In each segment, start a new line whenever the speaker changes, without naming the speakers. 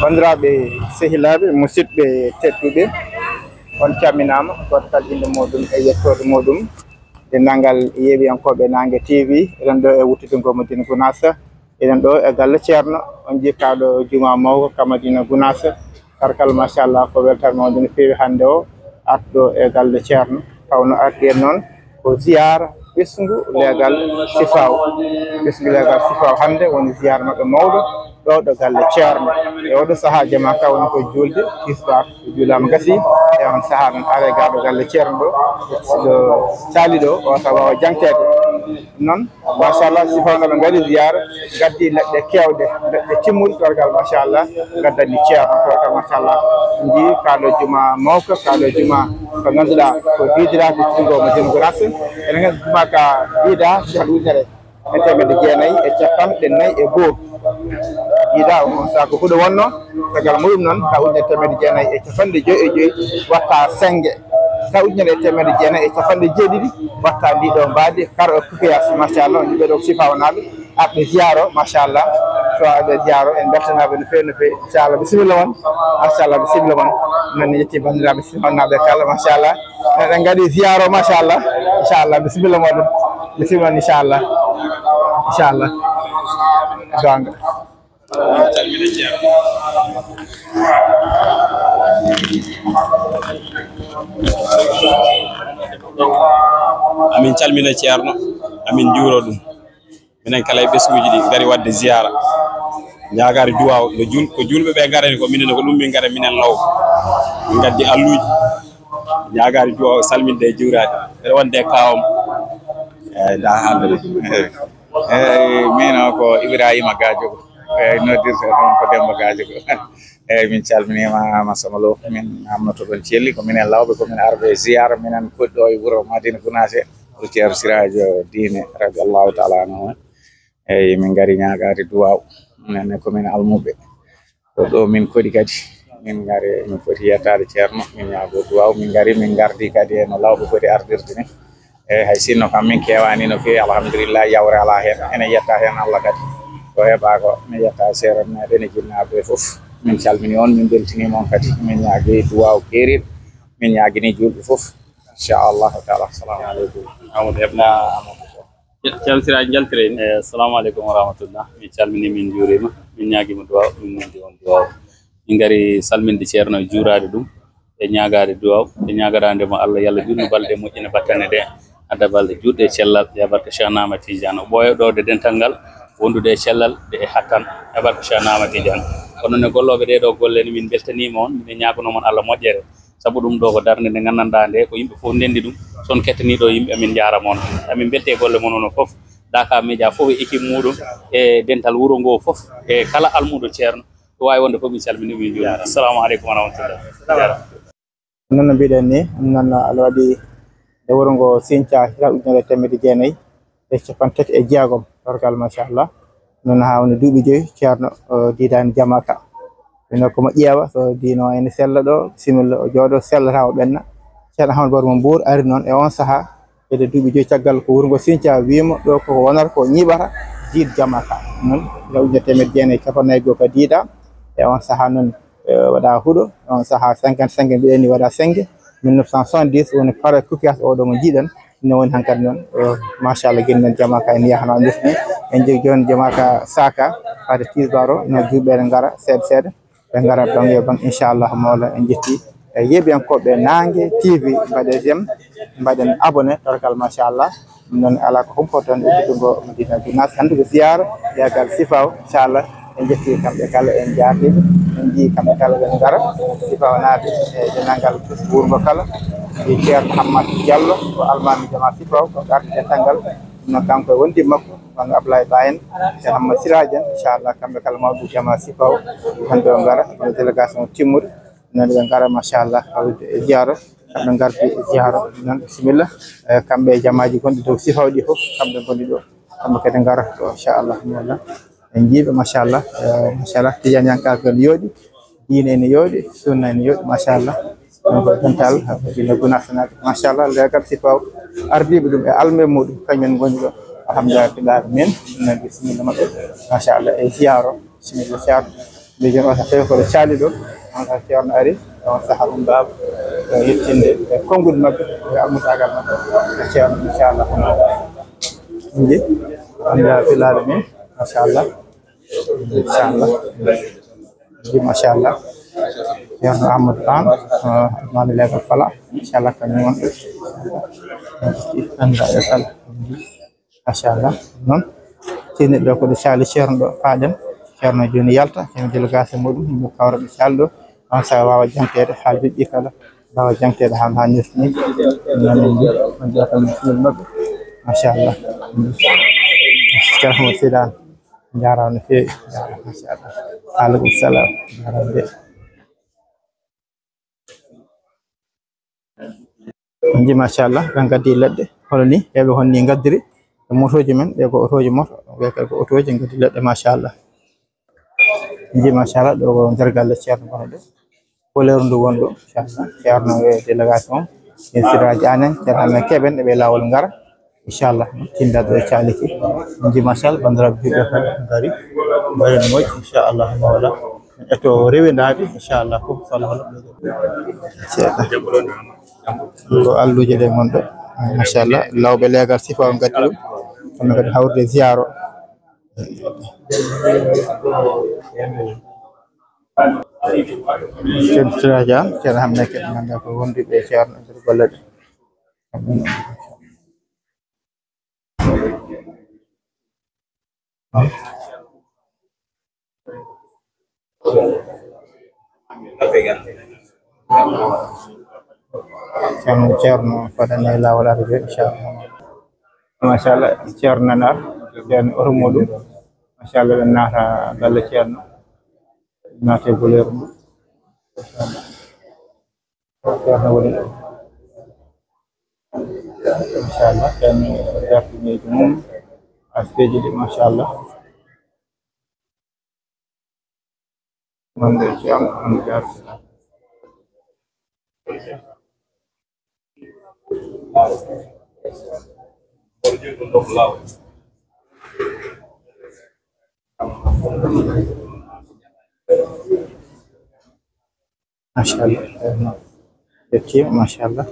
bandiraɓe sehilaɓe musidɓe tedduɓe on calminama goto kala inde muɗum e yettode muɗum dennangal yeeɓiyankoɓe Nangue TV eɗen ɗo e wuttude ngo Madina Gounass eɗen ɗo e galle ceerno on jittaɗo juma mawko ka Madina Gounass karkal machallah ko weltare mawde no feewi hande o arɗo e galle ceerno tawno arɗen noon ko ziyara ɓesgu leegal sifaw ɓesgu leegal sifaw hande woni ziyara mabɓe mawɗo ɗo ɗo galle ceerno e oɗo saaha jama ka woni koye julde histoire juulama gasi e on saaha noon are gaɗo galle ceerno ɗo caali ɗo o taw wawa jangtede noon machallah sifawngal gaari ziyara gaddi leɗɗe kewɗe leɗɗe timmuɗe torgal machallah gaddani ceerno torgal machallah ji kaɗo juma mawka kaɗo juma ko ganduɗa ko didirade tingo Madina Gounass ene gandi juma ka diida jahaɗo ujunere e temedde jeenayyi e capanɗe nayyi e goho ida on sako huɗo wonno tagal muɗum noon ka ujunere temedde jeenayyi e capanɗe joyyi e joyyi watta sengge ka ujunere temedde jeenayyi e capanɗe jeeɗiɗi watta ndiɗo mbadi kara o kukiyas machallah on jiɓe ɗo ko sifawnaɓe arɓe ziyaro machallah so aɓe ziyaro en beltanaɓe no fewi no fewi inchallah bisimilla moon machallah bisimilla moon noon yetti bandiraɓe sifawnaɓe kala machallah eɗen gaɗi ziyaro machallah inchallah bisimilla moɗon bisimilla on inchallah gonga
amin calmina ceerno amin juuro ɗum minen kala e ɓesguji ɗi gari wadde ziyara ñagare duwaw ko julɓe ɓe garani ko minen ko ɗum min gara minen law min gaddi alluji ñagare duwaw salminde e juurade ɓeɗa wonde kawam da hande
min ko Ibrahima Gadiogo noddirte ɗon ko Demba Gadiogo eyyi min calminima Massama Lo min amnoto ɗon celli ko minen lawɓe komin arɓe ziyara minen koɗɗo e wuuro Madina Gounass o ceerno Siradio Dine radiallahu taala anhu eyyi min gari ñagade duwaw nenne komin almuɓe ɗo min koɗi kadi min gari min foti yettade ceerno min ñaago duwaw min gari min gardi kadi e no lawɓe foti ardirde ni eyyi hay sinno kam min kewani no fewi alhamdulillah yawre ala hen ene yetta hen Allah kadi ko heeɓa ko min yetta seeran meɗen e jinnaɓe foof min calmini on min beltinima on kadi min ñaagui duwaw keeriɗo min ñaguini julɓe foof inchallahu taala assalamu aleykum
Amadou Heɓna ceerno Siraji jaltire assalamu aleykum wa rahmatullah min calmini min juurima min ñaguima duwaw min nondi on duwaw min gari salminde ceerno e juurade ɗum e ñagade duwaw e ñagarandemo Allah yallah junno balɗe moƴƴina battane ɗe adda balɗe juɗɗe e cellal ya barka Cheikh Ahmad Tidiane o ɓooya ɗode dental ngal wondude e cellal de e hattan ya barka Cheikh Ahmad Tidiane kono ne golloɓe ɗeɗo golle ni min beltanima on min ñagonomon Allah moƴƴere saabu ɗum ɗo ko darde nde gandanɗa nde ko yimɓe foof ndendi ɗum son kettaniɗo yimɓe min jarama on amin belte golle moon ono foof Dakar Média foof e équipe muɗum e dental wuuro ngo foof e kala almuɗo ceerno to wawi wonde foof min calmini min juura assalamu aleykum wa rahmatullah
noon no mbiɗen ni noon aɗa waɗi e wuuro ngo Sinthiou hira ujunere temedde jeenayyi e capantati e jeegom torgal machallah noon ha woni duuɓi joyyi ceerno diidani jamaka ino komo ƴeewa so dino ene sella ɗo bisimilla o jooɗo sellata o ɓenna ceerno Ahmadou Baro mo Mbour ari noon e on saaha ede duuɓi joyyi caggal ko wuuro ngo Sinthiou wiima ɗo koko wonata ko ñiɓata diid jamaka noon hira ujunere temedde jeenayyi capannayyi goho ka diida e on saaha noon waɗa huuɗo on saaha 55 mbiɗen ni waɗa 5 1970 woni para Koukias oɗo mo jiiɗen ne woni hankkadi noon machallah gueɗel jamaka en yahano andirtini en jogui joni jamaka saka hade tisbaro no juuɓe ɓe gara seeɗa seeɗa ɓe gara bange yo bang inchallah mawla en jetti e yeeɓiyankoɓe Nangue TV mbaɗen abonné torgal machallah ɗum noon ala ko humpoto tan udditungo Madina Gounass hande ko ziyara yagal sifaw inchallah en jetti kamɓe kala en jardiɓe en jii kamɓe kala ɓen gara sifawnaɓe e dennagal wuuro ngo kala e ceerno Hammat Diallo ko almami jama sifaw ko garde dental ngal ɗum noon kanko e wondi makko kanko Ablaye Ba en ceerno Hammat Siraji en inchallah kamɓe kala mawɓe jama sifaw hande o gara no délégation timmuɗo noon ɓe gara machallah hawde e ziyara kamɓe gardi e ziyara noon bisimilla kamɓe jamaji gonɗi dow sifawɗi foof kamɓe gonɗi ɗo kamɓe kadi gara ɗo inchallah mola en jiiɓe machallah Tidiane Yankaka ne yooɗi diine ene yooɗi sunna ene yooɗi machallah donc dental Madina Gounass naɓe machallah legal sifaw ardiɓe ɗum e alme muɗum kañumen goni ɗo alhamdulillah min no bisimilla mabɓe machallah e ziyaro bisimilla ceerno بيجون أصلا في الشالي دو أنا كيرن أري أو سحر باب يتشند كونغول مك المتاجر مك إن شاء الله نجي عند في العالمين ما شاء الله إن شاء الله ما شاء الله يا محمد خان ما نلاقي فلا إن شاء الله كنيون أنت يسأل ما شاء الله نون تيني دوكو دي شالي شيرن دو فاجم شيرن جوني يالتا كان ديلغاسي مودum mu kawra inshallah on sa wawa jantede haalde di kala wawa jantede han ha nirni nanen di on jota muslim mabbe ma sha Allah Cheikh Sidan jaaraw fi ma sha Allah alaykum salam jaaraw de ma sha Allah dan gaddi ledde holni hebe honni gaddiri motoji men be ko otoji moto be ko otoji gaddi ledde ma sha Allah ما شاء الله دو درغال ceerno bono couleur ndu wondo inchallah ceerno e délégation e siraji anen ceerno keben be lawol ngara inchallah tinda do caliki ma sha Allah bandirabe jibbe ngari bari moy inchallah wala eto rewendade inchallah ko sallallahu ko alluje de mondo ma sha Allah lawbe legal sifa on gaddi dum on kadi hawde ziaro Raja, cara hamne ke nanda ko wondi be ceerno nder gollade ceerno fadane lawol arbe inchallah mashallah ceerno nar ceerno ormodum mashallah nata galle ceerno nate goler ceerno woni inshallah kan dartini mum aspeji di mashallah man de ceerno on gar Masyaallah. Kecil masyaallah.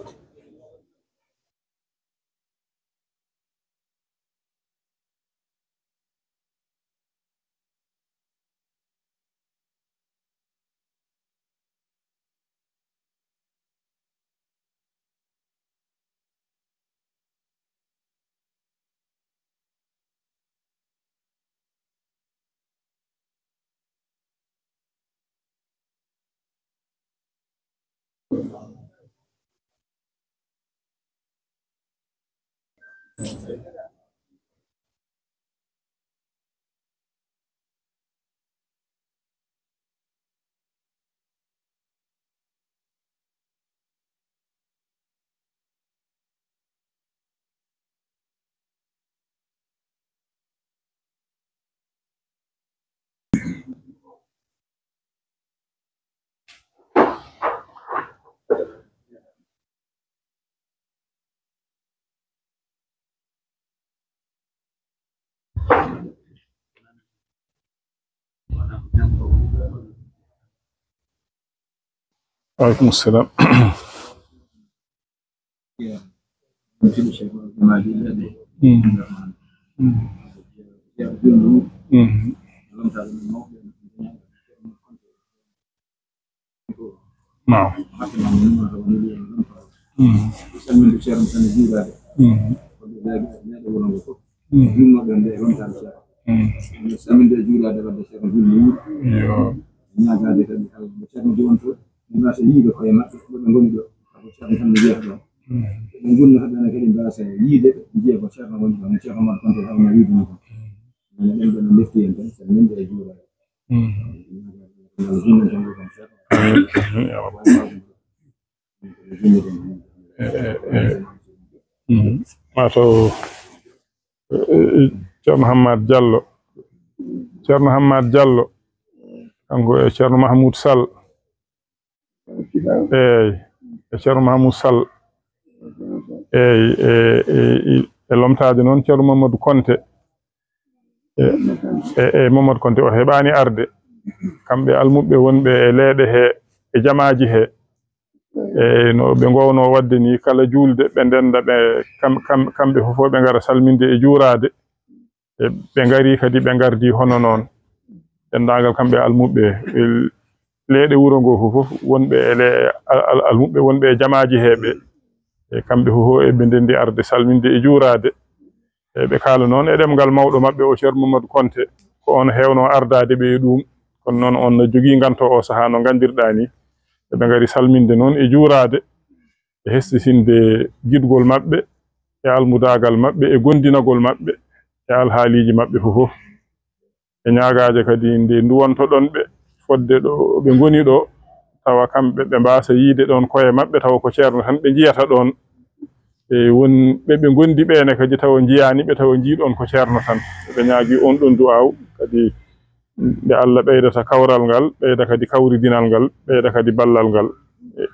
وعليكم السلام. نعم.
الناس يجيبوا قيمات نقول عشان هم يجيبوا نقول هذا أنا كده بس يجيب عشان نقول عشان ما كنت أنا يجيبوا أنا عندنا نفتي أنت سلمين ده يجيبوا
mato Ceerno Hamad Diallo kanko e Ceerno Mahmoud Sall Ceerno Mahmoud Sall e lomtaade noon Ceerno Mamadou Konte e Mamadou Konte o heɓaani arde kamɓe almuɓe wonɓe e leeɗe he e jamaaji he e no ɓe ngowno wadde ni kala julde ɓe ndenda ɓe kamɓe fof ɓe ngara salminde e juurade e ɓe ngari kadi ɓe gardi hono noon dendagal kamɓe almuɓe leeɗe wuro ngo fof wonɓe e almuɓe wonɓe e jamaaji heɓe e kamɓe fof e ɓe ndendi arde salminde e juurade e ɓe kaala noon e ɗemgal mawɗo maɓɓe o Ceerno Mamadou Konté ko on hewno ardade ɓe e ɗum kono noon on no jogii nganto o sahaa no gandirɗa ni ɓe ngari salminde noon e juurade e hestitinde giɗgol maɓɓe e almudagal maɓɓe e gondinagol maɓɓe e alhaaliji maɓɓe fof e ñaagaje kadi nde nduwonto ɗon ɓe fodde ɗo ɓe ngoni ɗo tawa kamɓe ɓe mbasa yiide ɗon koye maɓɓe tawa ko ceerno tan ɓe jiyata ɗon e won ɓe gondi ɓene kadi tawa jiyani ɓe tawa jiiɗon ko ceerno tan ɓe ñaagi on ɗon du'aw kadi nde Allah ɓeydata kawral ngal ɓeyda kadi kawridinal ngal ɓeyda kadi ballal ngal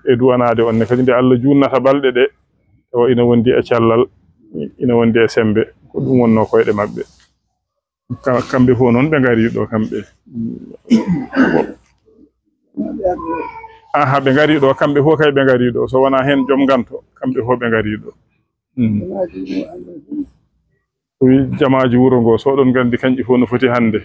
e duwanade on ne kadi nde Allah junnata balɗe ɗe tawa ina wondi e cellal ina wondi e sembe ko ɗum wonno koyɗe maɓɓe kamɓe fof noon ɓe ngari ɗo kamɓe aha ɓe ngari ɗo kamɓe fof kay ɓe ngari ɗo so wona hen joom ganto kamɓe fof ɓe ngari ɗo wi jamaji wuro ngo so ɗon gandi kanƴi fof no foti hande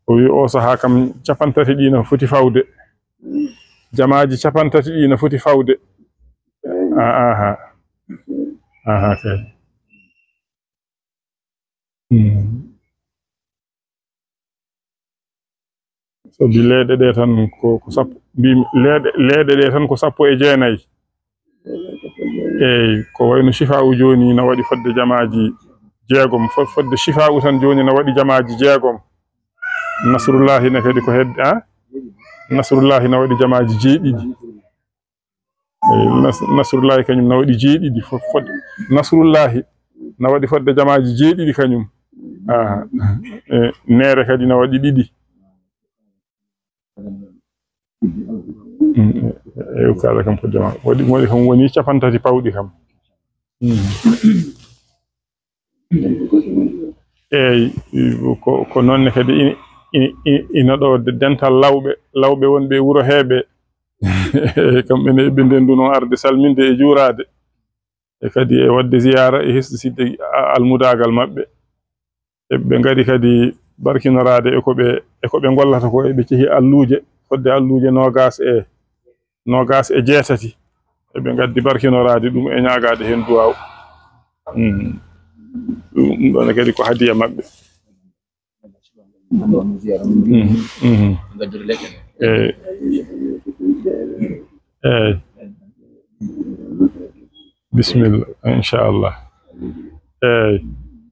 o wi o sahaa kam 30 ɗi no foti fawde jamaji 30 ɗi no foti fawde aha kay sabi leeɗe ɗe tan ko sappo mbimi leeɗe ɗe tan ko 19 eyi ko wayno Chifa'u joni no waɗi fodde jamaji 6 fodde Chifa'u tan joni no waɗi jamaji 6 Nasrullahi ne kadi ko hedde Nasrullahi no waɗi jamaji 7 Nasrullahi kañum no waɗi 7 fodde Nasrullahi no waɗi fodde jamaji 7 kañum Nere kadi no waɗi 2 eyi kala kam ko jama waɗi kam woni 30 pawɗi kam eyi ko noonne kadi ina ɗo dental lawɓe wonɓe e wuro heeɓe kamɓene eɓe ndenduno arde salminde e juurade e kadi e wadde ziyara e hesɗitidde almudagal maɓɓe eɓe ngari kadi barkinorade e ko ɓe gollata ko eɓe cehi alluje fodde alluje 20 e 8 eɓe gaddi barkinorade ɗum e ñaagade hen duwaw ɗum ɗon kadi ko hadiya maɓɓe eyi bisimilla inchallah eyi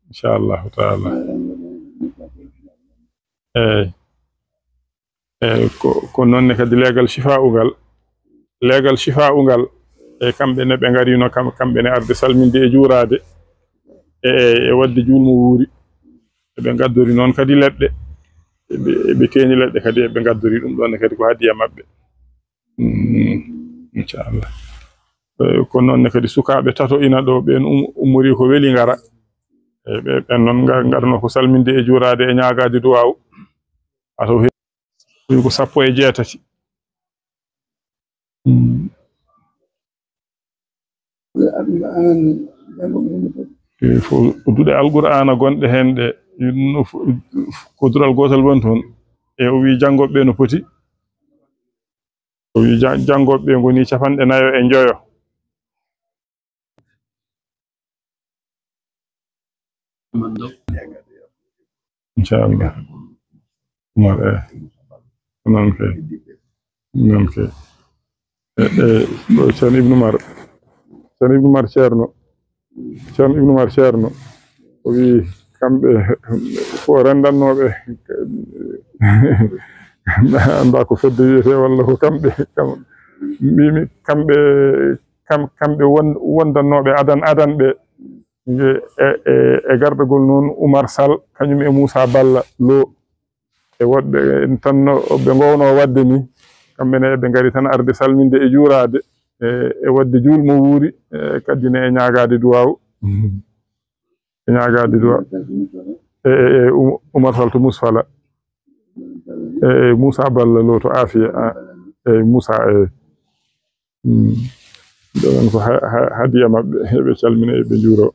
inchallahu taala eyi ko noonne kadi leegal Chifa'u ngal e kamɓene ɓe ngarino kamɓene arde salminde e juurade e wadde julmo wuuri eɓe gaddori noon kadi leɗɗe eɓe teñi leɗɗe kadi eɓe gaddori ɗum ɗon kadi ko hadiya maɓɓe inchallah ko noonne kadi sukaɓe tato ina ɗo ɓen ummori ko weeli ngara ɓen noon garno ko salminde e juurade e ñaagade duwaw ato heewi ko 18 fo duɗe alqur'ana gonɗe hen ɗe ko dural gotal woni toon e o wi janggoɓe ɓe no poti o wi janggoɓe ɓe goni 95 inchallah Umar non kay Ceerno Ibnu Umar Ceerno o wi kamɓe fo rendannoɓe anda ko fedde wiyete walla ko mbimi kamɓe wondannoɓe adan ɓe e gardagol noon Oumar Sall kañum e Moussa Balla Lo e woɗɓe tan ɓe ngowno wadde ni kamɓene eɓe ngari tan arde salminde e juurade e wadde julmo wuuri kaddine e ñaagade duwaw ñaagaade duwa Umar Fall to Musfala Moussa Balla lo to Afia Moussa ɗon ko hadiya maɓɓe ɓe calmina ɓe juuro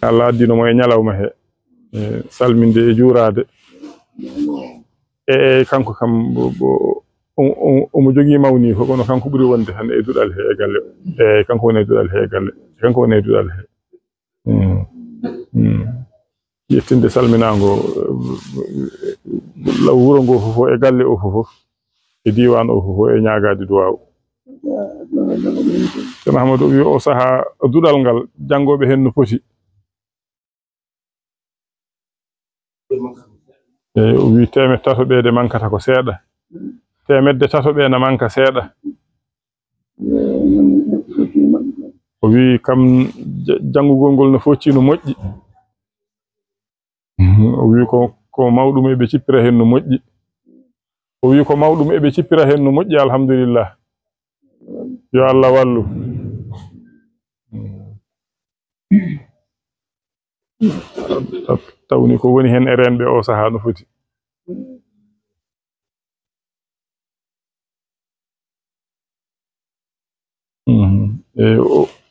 Allah addino mo e ñalawma he salminde e juurade kanko kam omo jogii mawni ko kono kanko ɓuri wonde tan e duɗal he e galle kanko woni e duɗal he e galle kanko woni e duɗal he yettinde salminago law wuro ngo fof e galle o fof e diwan o fof e ñaagade duwaw ceerno Ahmadou wi o saaha duɗal ngal janngoɓe hen no poti o wi temedde tatoɓe de mankata ko seeɗa temedde tatoɓe ne manka seeɗa o wi kam janngugol ngol no focci no moƴƴi o wi ko mawɗum eɓe cippira hen no moƴƴi o wi ko mawɗum eɓe cippira hen no moƴƴi alhamdulillah yo Allah wallu tawni ko woni hen e renɓe o saaha no foti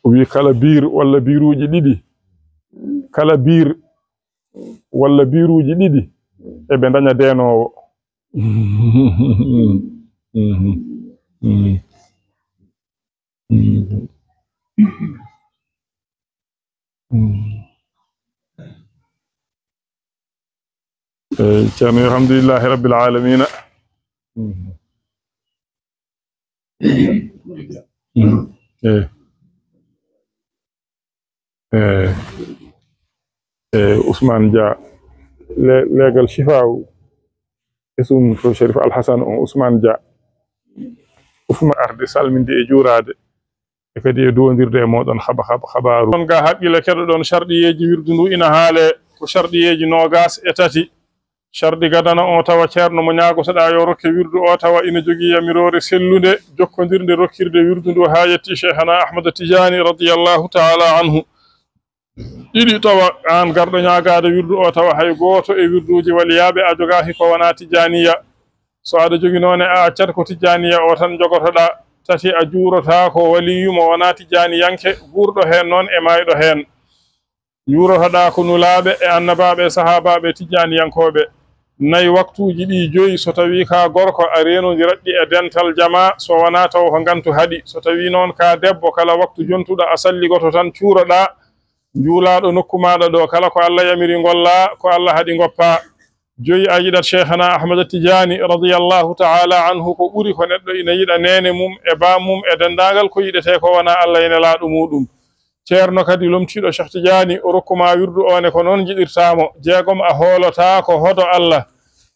o wi kala biir walla biiruji ɗiɗi kala biir walla biiruji ɗiɗi eɓe daña denowo ceerno alhamdulillahi rabbil alamina Ousmane Dia legal Chifaou esum to Cherif Alhasan on Ousmane Dia ufma arde salminde e juurade e kadi e duwondirde e moɗon habaru ɗon ga haqqille keɗoɗon sharɗiyeji wirdu ndu ina haale ko sharɗiyeji nogas e tati sharɗi gadana o tawa ceerno mo ñagotoɗa yo rokke wirdu o tawa ina jogui yamirore sellude jokkodirde rokkirde wirdu ndu ha yetti cheikhana Ahmada Tidiani radiyallahu taala anhu ɗiɗi tawa an garɗo ñagade wirdu o tawa hay goto e wirduji waliyaɓe a jogaki ko wona Tijaniya so aɗa jogi noon e a accat ko Tijaniya o tan jogotoɗa tati a juurota ko waliyu mo wona Tijaniyanke guurɗo hen noon e mayɗo hen juurotoɗa ko nulaɓe e annabaɓe e sahabaɓe Tijaniyankoɓe nayi waktuji ɗi joyi so tawi ka gorko a renodiratɗi e dental jama so wona taw ko gantu haaɗi so tawi noon ka debbo kala waktu jontuɗo a salligoto tan cuuroɗa juulaɗo nokku maɗa ɗo kala ko Allah yamiri golla ko Allah haɗi goppa joyi a yiɗat cheikhana Ahmada Tidiani radiyallahu taala anhu ko ɓuri ko neɗɗo ina yiɗa nene mum e bamum e dendagal ko yiɗete ko wona Allah ene laaɗo muɗum ceerno kadi lomtiɗo Cheikh Tidiani o rokkuma wirdu one ko noon jiɗirtamo jeegom a hoolota ko hodo Allah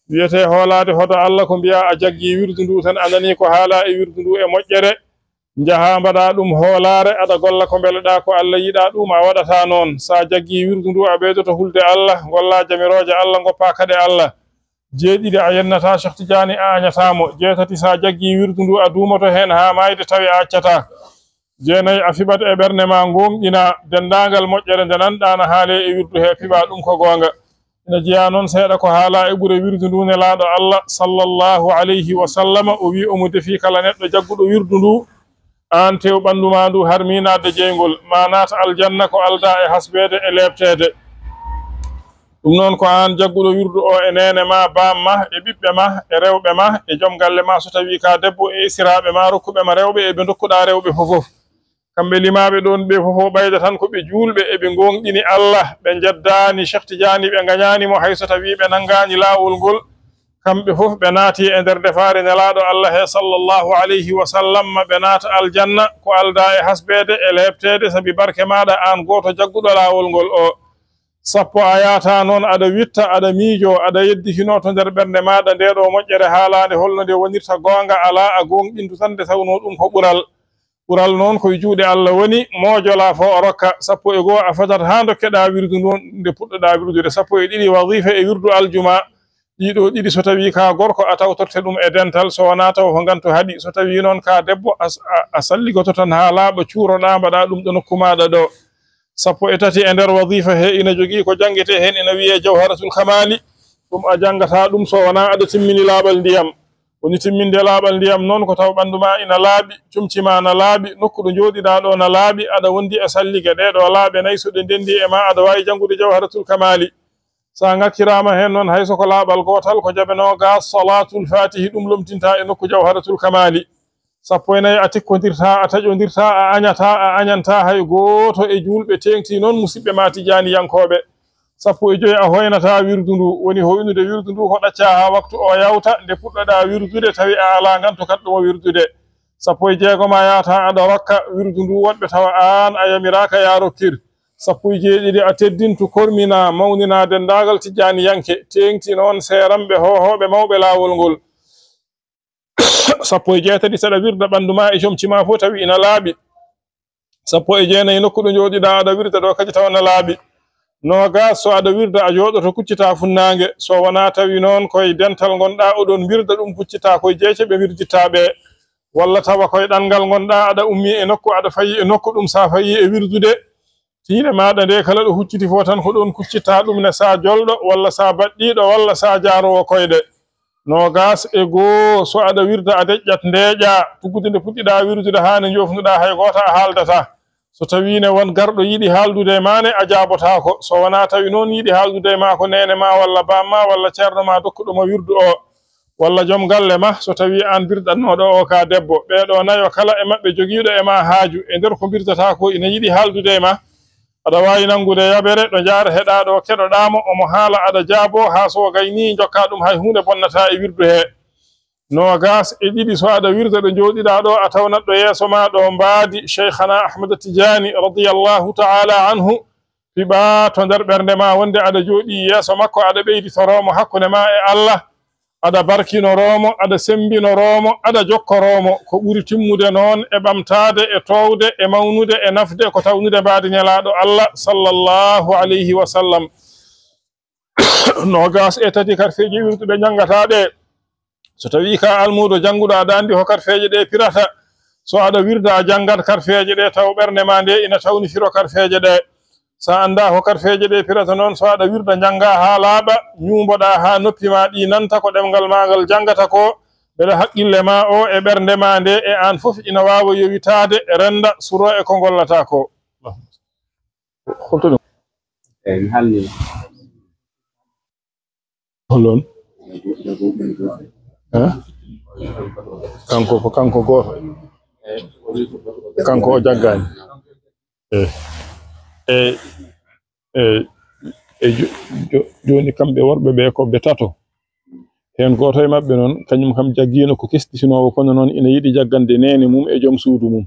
wiyete hoolade hodo Allah ko mbiya a jaggi wirdu ndu tan anani ko haala e wirdu ndu e moƴƴere jaha mbaɗa ɗum hoolare aɗa golla ko beleɗa ko Allah yiɗa ɗum a waɗata noon sa jaggi wirdu ndu a ɓeydoto hulde Allah golla jamiroje Allah goppa kade Allah jeeɗiɗi a yennata Cheikh Tidiani a añatamo jeetati sa jaggi wirdu ndu a dumoto hen ha mayde tawi a accata jeenayi a fiɓat e ɓernde ma gonɗina dendagal moƴƴere nde nanɗa no haale e wirdu he fiɓa ɗum ko gonga ina jeeya noon seeɗa ko haala e ɓuure wirdu ndu nelaaɗo Allah sallallahu alayhi wa sallam o wi omo defi kala neɗɗo jagguɗo wirdu ndu an tew ɓandu ma ndu harminade jeygol ma naata aljanna ko alda e hasbede e lebtede ɗum noon ko an jagguɗo wirdu o e nene ma bamma e ɓiɓɓe ma e rewɓe ma e joom galle ma so tawi ka debbo e isiraɓe ma rokkuɓe ma rewɓe e ɓe dokkuɗa rewɓe fofof kamɓe limaɓe ɗon ɓe fof ɓayda tan ko ɓe julɓe eɓe gonɗini Allah ɓe jaddani Cheikh Tidiani ɓe gañanimo hay so tawi ɓe nangani lawol ngol kamɓe fof ɓe naati e nder defare nelaɗo Allah he sallallahu alayhi wa sallam ɓe naata aljanna ko alda e hasbede e lebtede sabi barke maɗa an goto jagguɗo lawol ngol o sappo a yata noon aɗa witta aɗa miijo aɗa yedditino to nder ɓernde maɗa nde ɗo moƴƴere haalade holno nde wonirta gonga ala a gonɗindu tan nde tawno ɗum ko ɓural noon koye juuɗe Allah woni mojola fo o rokka sappo e goho a fadat ha dokkeɗa wirdu noon nde puɗɗoɗa wirdude sappo e ɗiɗi wadifa e wirdu aljuma ɗiɗo ɗiɗi so tawi ka gorko a tawtorte ɗum e dental so wona taw ko gantu haaɗi so tawi noon ka debbo a salligoto tan ha laaɓa cuuroɗa mbaɗa ɗum ɗo nokku maɗa ɗo sappo e tati e nder wadifa he ina jogii ko jangete hen ina wiye jawharatul kamali ɗum a jangata ɗum so wona aɗa timmini laaɓal ndiyam woni timminde laaɓal ndiyam noon ko taw ɓandu ma ina laaɓi cumci ma na laaɓi nokku ɗo jooɗiɗa ɗo na laaɓi aɗa wondi e sallige ɗeɗo laaɓe nayi so ɗe ndendi e ma aɗa wawi jangude jawharatul kamali sa ngakkirama hen noon hayso ko laaɓal gotal ko jabenoga salatul fatihi ɗum lomtinta e nokku jawharatul kamali sappo e nayi a tikkodirta a taƴodirta a añata a añanta hay goto e julɓe tengti noon musidɓe ma tijaniyankoɓe sappo e joyi a hoynata wirdu ndu woni hoynude wirdu ndu ko ɗacca ha waktu o yawta nde puɗɗoɗa wirdude tawi a ala gantokat ɗumo wirdude sappo e jeegom a yata aɗa wakka wirdu ndu woɗɓe tawa an a yamiraka ya rokkir sappo e jeeɗiɗi a teddintu kormina mawnina dendagal tijaniyanke tengti noon seeramɓe hohoɓe mawɓe lawol ngol sappo e jeetati saɗa wirda ɓandu ma e comci ma fof tawi ina laaɓi sappo e jeenayi nokku ɗo jooɗiɗa aɗa wirda ɗo kadi taw na laaɓi nogas so aɗa wirda a jooɗoto kuccita funnange so wona tawi noon koye dental gonɗa oɗon wirda ɗum kuccita koye jeece ɓe wirdittaɓe walla tawa koye ɗanngal gonɗa aɗa ummi e nokku aɗa fayi e nokku ɗum sa fayi e wirdude tiiɗe maɗa nde kala ɗo hucciti fo tan ko ɗon kuccitta ɗum ne sa jolɗo walla sa baɗɗiɗo walla sa jaarowo koyɗe nogas e goo so aɗa wirda a deƴƴat ndeeƴa tuggude nde puɗɗiɗa wirdude ha ne jofnuɗa hay goto a haaldata so tawi ne won garɗo yiɗi haaldude e ma ne a jaabotako so wona tawi noon yiɗi haaldude e ma ko nene ma walla bamma walla ceerno ma dokkuɗomo wirdu o walla joom galle ma so tawi an birɗannoɗo o ka debbo ɓeɗo nayo kala e maɓɓe jogiiɗo e ma haaju e nder ko birdata ko ina yiɗi haaldude e ma aɗa wawi nangude yaɓere ɗo jaara heɗaɗo keɗoɗamo omo haala aɗa jaabo ha so gayni jokka ɗum hay hunde bonnata e wirdu he nogas e ɗiɗi so aɗa wirda ɗo jooɗiɗa ɗo a tawnat ɗo yeeso ma ɗo mbaadi cheikhana ahmada tijani radiyallahu taala anhu fiɓa to nder ɓernde ma wonde aɗa jooɗi yeeso makko aɗa ɓeyditoromo hakkude ma e Allah aɗa barkinoromo aɗa sembinoromo aɗa jokkoromo ko ɓuri timmude noon e ɓamtade e towde e mawnude e nafde ko tawnude mbaadi ñalaɗo Allah sallallahu alayhi wa sallam nogas e tati karfeji wirduɓe jangataɗe so tawi ka almudo janguɗo aɗa andi ho karfeje ɗe pirata so aɗa wirda a janggat karfeje ɗe taw ɓernde ma nde ina tawni firo karfeje ɗe sa anda ko karfeje ɗe pirata noon so aɗa wirda janga ha laaɓa ñumboɗa ha noppi ma ɗi nanta ko ɗemgal magal jangata ko beɗa haqqille ma o e ɓernde ma nde e an fof ina wawa yowitade renda suro e ko gollata ko holto ɗum
mi halni
holon kanko ko kanko goto kanko o jaggani joni kamɓe worɓe ɓe ko ɓe tato hen goto e mabɓe noon kañum kam jaggino ko kestitinowo kono noon ina yiɗi jaggande nene mum e joom suudu mum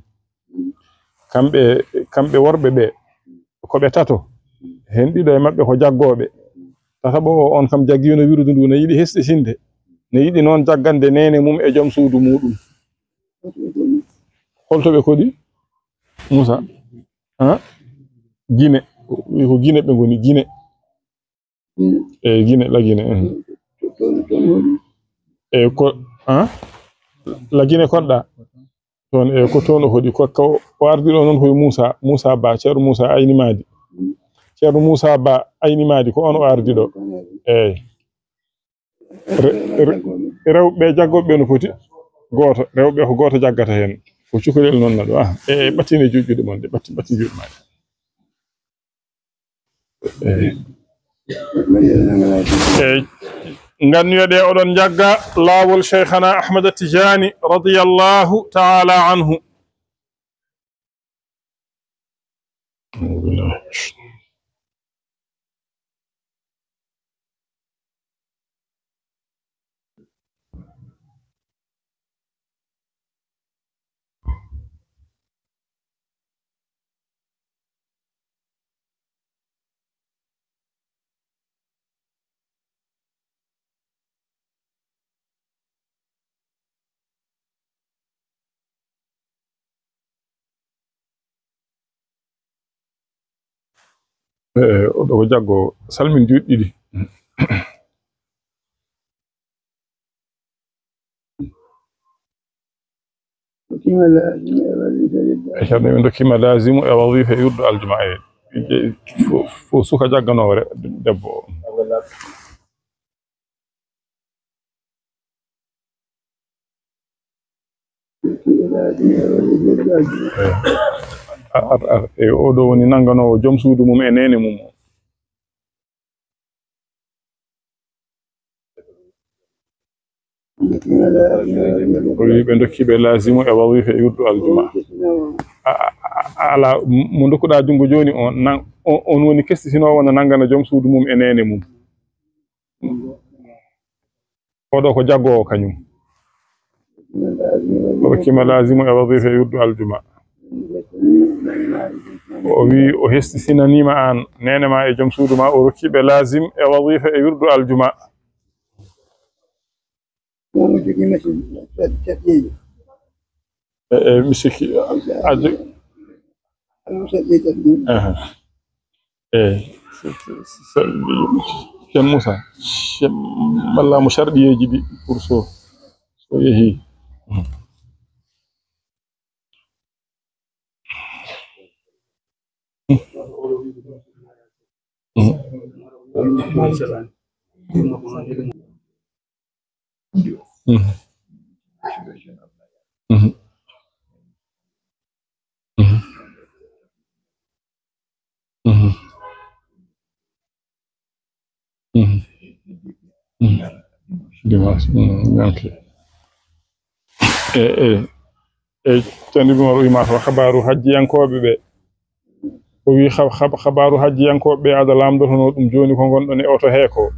kamɓe worɓe ɓe ko ɓe tato hen ɗiɗo e mabɓe ko jaggoɓe tataɓo o on kam jaggino wirdu ndu ne yiɗi hestitinde ne yiɗi noon jaggande nene mum e joom suudu muɗum holto ɓe koɗi Moussa Guine ko Guine ɓe goni Guine Guine la Guine ko la Guine koɗɗa toon ko toon o hoɗi ko ardiɗo noon koye Moussa Ba ceerno Moussa Aynimadi ceerno Moussa Ba Aynimadi ko on o ardiɗo rewɓe jaggoɓe no foti goto rewɓe ko goto jaggata hen ko cukalel noon na ɗo ɓattine juɗɗude mon de ɓatti juɗe ma gannuyeɗe oɗon jagga laawol cheikhana ahmada tijani radiyallahu taala anhu oɗo ko jaggo salmin juɗɗiɗi ceerno men dokkima lasimu e wazifa e yurdu aljumaa fo suka jagganore debbo oɗo woni nanganowo joom suudu mum e nene mum o wi ɓe dokkiɓe lasimu e wawifa e wirdu aljuma ala mo dokkuɗa jungo joni on woni kestitinowo no nangana joom suudu mum e nene mum oɗo ko jaggowo kañum o dokkima lasimu e wawifa e wirdu aljuma o wi o hestitinanima an nene ma e joom suudu ma o rokkiɓe lasim e wawifa e wirdu aljuma mi sikki Cheikh Moussa walla mo sharɗiyeji ɗi pour so yeehi Tandi Umar wima to habaru hajjiyankoɓe ɓe o wi habaru hajjiyankoɓe ɓe ada lamdotono ɗum joni ko gonɗon e oto he ko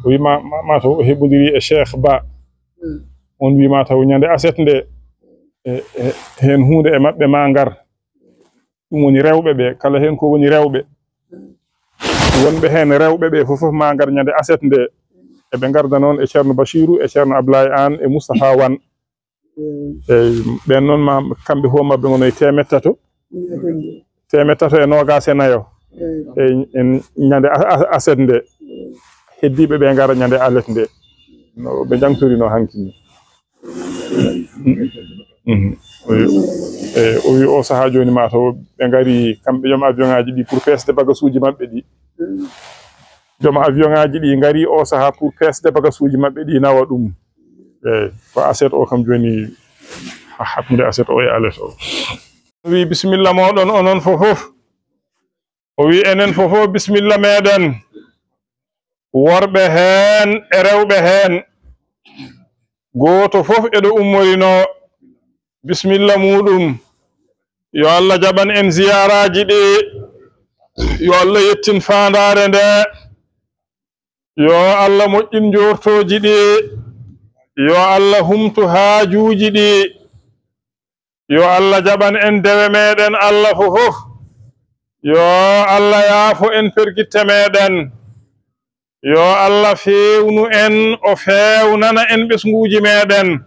o wi ma to o heɓodiri e Cheikh Ba on wi ma taw ñande aset nde hen hunde e mabɓe ma ngar ɗum woni rewɓe ɓe kala hen ko woni rewɓe wonɓe hen rewɓe ɓe fof ma ngar ñande aset nde eɓe garda noon e Ceerno Bachirou e Ceerno Ablaye An e Moustapha Wan ɓen noon ma kamɓe fof mabɓe gonoye temettato e nogas e nayo e ñande aset nde heddiɓe ɓe gara ñande alet nde no ɓe jangtorino hankini o wi o saaha joni ma taw ɓe gari kamɓe joom avion ngaji ɗi pour pesde bagasuji mabɓe ɗi joom avion ngaji ɗi gari o saaha pour pesde bagasuji mabɓe ɗi nawa ɗum ko aset o kam joni hakkude aset o e alet o wi bisimilla moɗon onon fofof o wi enen fofof bisimilla meɗen worɓe hen e rewɓe hen goto fof eɗo ummorino bisimilla muɗum yo Allah jaɓan en ziyaraji ɗi yo Allah yettin fandare nde yo Allah moƴƴin jortoji ɗi yo Allah humtu haajuji ɗi yo Allah jaɓan en dewe meɗen Allah fofof yo Allah yaafo en pergitte meɗen yo Allah fewnu en o fewnana en ɓesguji meɗen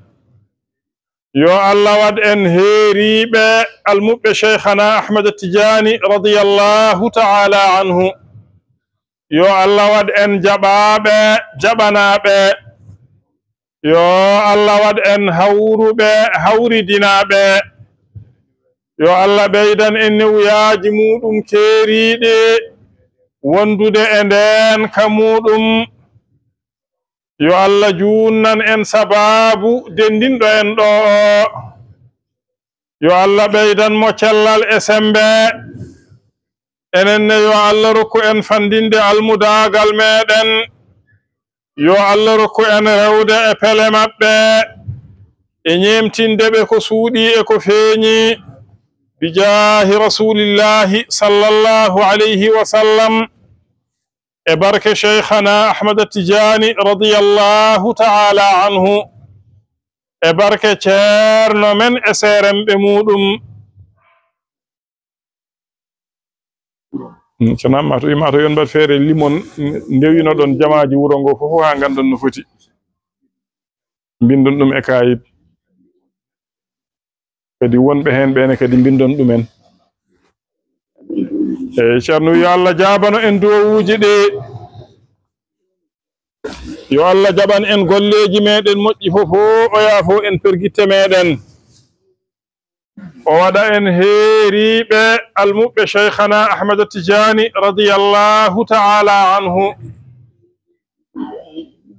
yo Allah wad en heeriɓe almuɓɓe Cheikhana Ahmad Tidiani radiyallahu ta'ala anhu yo Allah wad en jaɓaɓe jaɓanaɓe yo Allah wad en hawruɓe hawridinaɓe yo Allah ɓeydan en newyaji muɗum keeriɗi wondude e nden ka muɗum yo Allah junnan en sababu dendinɗo en ɗo yo Allah ɓeydan mo cellal e sembe enenne yo Allah rokku en fandinde almudagal meɗen yo Allah rokku en rewde e pele maɓɓe e ñemtindeɓe ko suuɗi e ko feeñi bijahi rasulillahi sallallahu alayhi wa sallam e barke Cheikhana Ahmad Tidiani radiyallahu ta'ala anhu e barke ceerno men e seremɓe muɗum sonamma to ima to yon mbat feere limon ndewino ɗon jamaji wuro ngo fof ha gandon no foti bindon ɗum e kayit kadi wonɓe hen ɓene kadi bindon ɗumen e ceerno yo Allah jabano en dowuji ɗi yo Allah jaɓan en golleji meɗen moƴƴi fof o yaafo en pergitte meɗen ووضع إن هيري المؤب شيخنا أحمد التجاني رضي الله تعالى عنه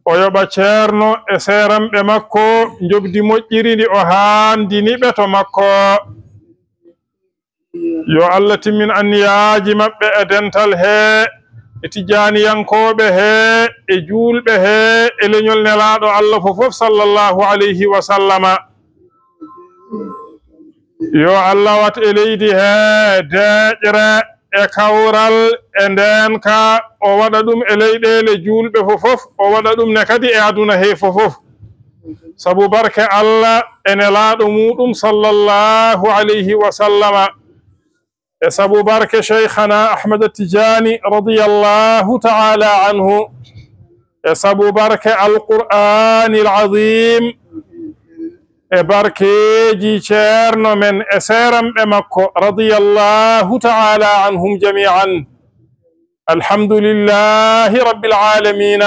ويبا تشيرنو اسيرم بمكو جبدي مجيري دي اوهان دي نيبه تو مكو يو الله تمن ان ياجي مبbe edental he etijani yankobe he e julbe he e leñol nelaado Allah fof sallallahu alayhi wa sallama yo Allah wat e leydi he deejre e kawral e ndenka o wada dum e leydele julbe fof o wada dum ne kadi e aduna he fof sabu barke Allah ene laado mudum sallallahu alayhi wa sallama e sabu barke shaykhana Ahmad at-Tijani radiyallahu ta'ala anhu e sabu barke al-Qur'an al-azim e barkeji ceerno men e seeramɓe makko radiyallahu ta'ala anhum jami'an alhamdulillahi rabbil alamin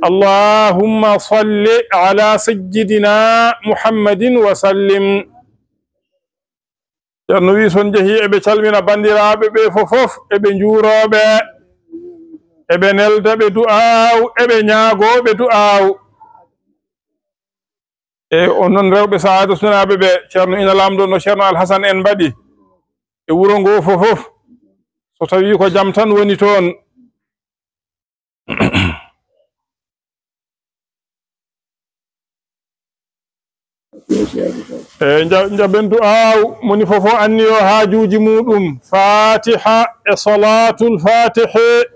allahumma salli ala sayyidina muhammadin wa sallim ceerno wi son jehi eɓe calmina bandiraɓe ɓe fof eɓe juuroɓe eɓe neldaɓe du'aw eɓe ñaagoɓe du'aw e onon rewɓe saada sunaɓe ɓe ceerno ina lamdo no ceerno alhasan en mbaɗi e wuro ngo fof so tawi ko jam tan woni toon e jaɓen du'aw moni fof anni o haajuji muɗum fatiha e salatul fatihi